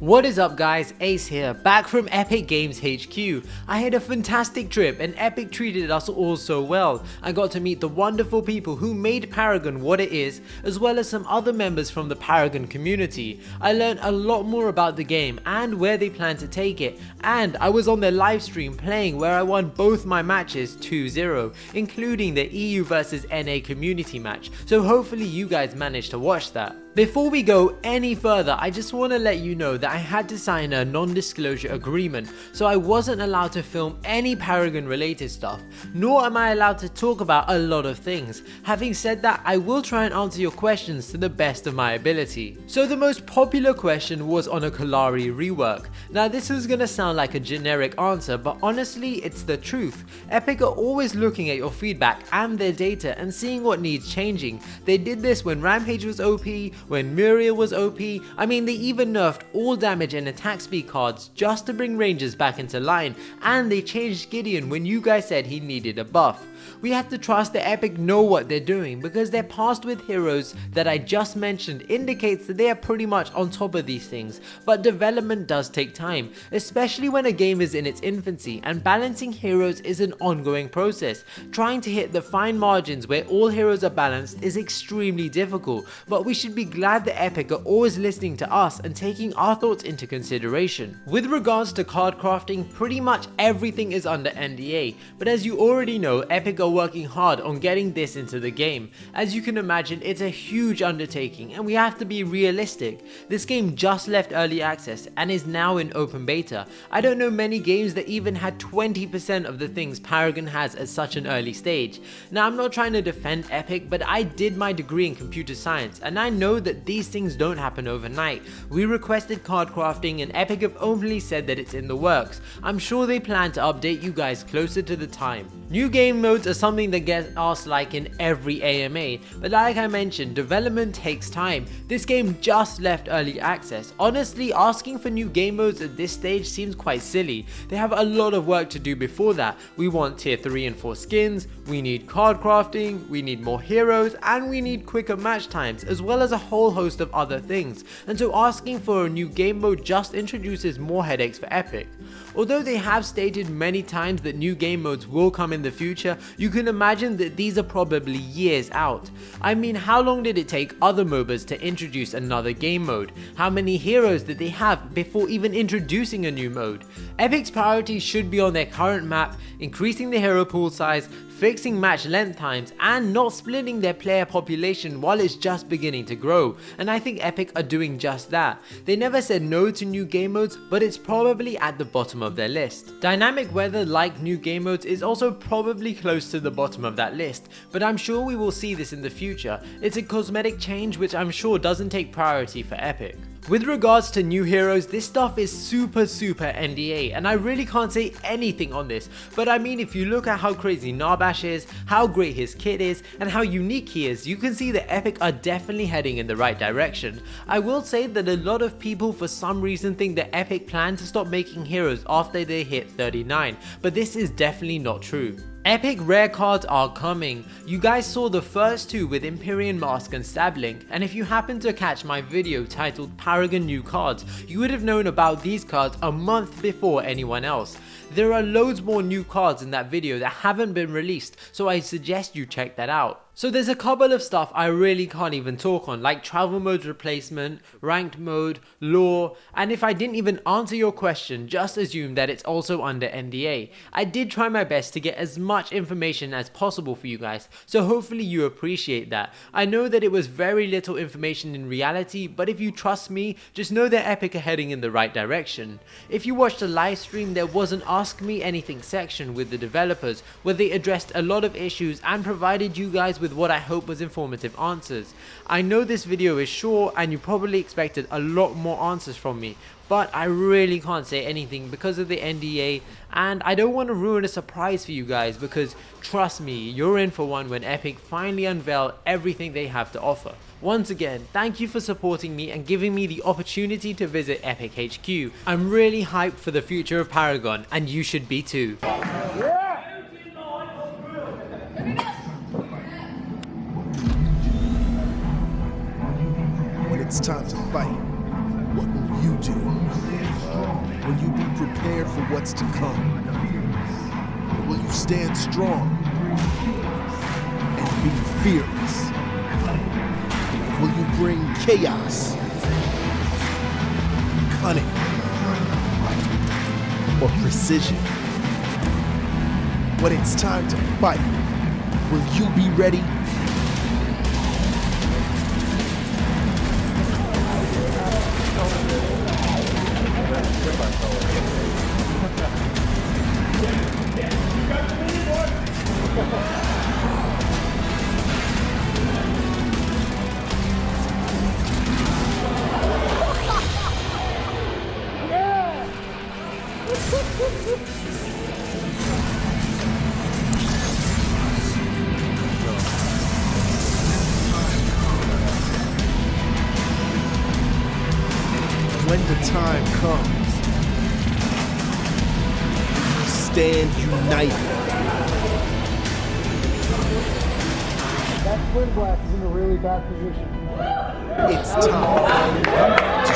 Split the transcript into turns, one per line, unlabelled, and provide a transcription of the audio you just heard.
What is up guys, Ace here, back from Epic Games HQ. I had a fantastic trip and Epic treated us all so well. I got to meet the wonderful people who made Paragon what it is, as well as some other members from the Paragon community. I learned a lot more about the game and where they plan to take it, and I was on their live stream playing where I won both my matches 2-0, including the EU vs NA community match, so hopefully you guys managed to watch that. Before we go any further, I just want to let you know that I had to sign a non-disclosure agreement, so I wasn't allowed to film any Paragon related stuff, nor am I allowed to talk about a lot of things. Having said that, I will try and answer your questions to the best of my ability. So the most popular question was on a Kalari rework. Now this is gonna sound like a generic answer, but honestly it's the truth. Epic are always looking at your feedback and their data and seeing what needs changing. They did this when Rampage was OP, when Muriel was OP, I mean they even nerfed all damage and attack speed cards just to bring rangers back into line, and they changed Gideon when you guys said he needed a buff. We have to trust that Epic know what they're doing because their past with heroes that I just mentioned indicates that they are pretty much on top of these things, but development does take time, especially when a game is in its infancy, and balancing heroes is an ongoing process. Trying to hit the fine margins where all heroes are balanced is extremely difficult, but we should be glad that Epic are always listening to us and taking our thoughts into consideration. With regards to card crafting, pretty much everything is under NDA, but as you already know, Epic are working hard on getting this into the game. As you can imagine, it's a huge undertaking and we have to be realistic. This game just left early access and is now in open beta. I don't know many games that even had 20% of the things Paragon has at such an early stage. Now I'm not trying to defend Epic, but I did my degree in computer science and I know that these things don't happen overnight. We requested card crafting and Epic have openly said that it's in the works. I'm sure they plan to update you guys closer to the time. New game modes are something that gets asked like in every AMA, but like I mentioned, development takes time. This game just left early access. Honestly, asking for new game modes at this stage seems quite silly. They have a lot of work to do before that. We want tier 3 and 4 skins, we need card crafting, we need more heroes, and we need quicker match times, as well as a whole host of other things. And so asking for a new game mode just introduces more headaches for Epic. Although they have stated many times that new game modes will come in the future, you can imagine that these are probably years out. I mean, how long did it take other MOBAs to introduce another game mode? How many heroes did they have before even introducing a new mode? Epic's priorities should be on their current map, increasing the hero pool size, fixing match length times, and not splitting their player population while it's just beginning to grow, and I think Epic are doing just that. They never said no to new game modes, but it's probably at the bottom of their list. Dynamic weather, like new game modes, is also probably close to the bottom of that list, but I'm sure we will see this in the future. It's a cosmetic change which I'm sure doesn't take priority for Epic. With regards to new heroes, this stuff is super NDA and I really can't say anything on this, but I mean if you look at how crazy Narbash is, how great his kit is, and how unique he is, you can see that Epic are definitely heading in the right direction. I will say that a lot of people for some reason think that Epic plan to stop making heroes after they hit 39, but this is definitely not true. Epic rare cards are coming. You guys saw the first two with Empyrean Mask and Stablink, and if you happen to catch my video titled Paragon New Cards, you would have known about these cards a month before anyone else. There are loads more new cards in that video that haven't been released, so I suggest you check that out. So there's a couple of stuff I really can't even talk on, like travel mode replacement, ranked mode, lore, and if I didn't even answer your question, just assume that it's also under NDA. I did try my best to get as much information as possible for you guys, so hopefully you appreciate that. I know that it was very little information in reality, but if you trust me, just know that Epic are heading in the right direction. If you watched the live stream, there was an Ask Me Anything section with the developers, where they addressed a lot of issues and provided you guys with what I hope was informative answers. I know this video is short and you probably expected a lot more answers from me, but I really can't say anything because of the NDA, and I don't want to ruin a surprise for you guys because trust me, you're in for one when Epic finally unveil everything they have to offer. Once again, thank you for supporting me and giving me the opportunity to visit Epic HQ. I'm really hyped for the future of Paragon, and you should be too.
When it's time to fight, what will you do? Will you be prepared for what's to come? Will you stand strong and be fearless? Will you bring chaos, cunning, or precision? When it's time to fight, will you be ready? When the time comes, stand united.
That twin blast is in a really bad position.
It's time to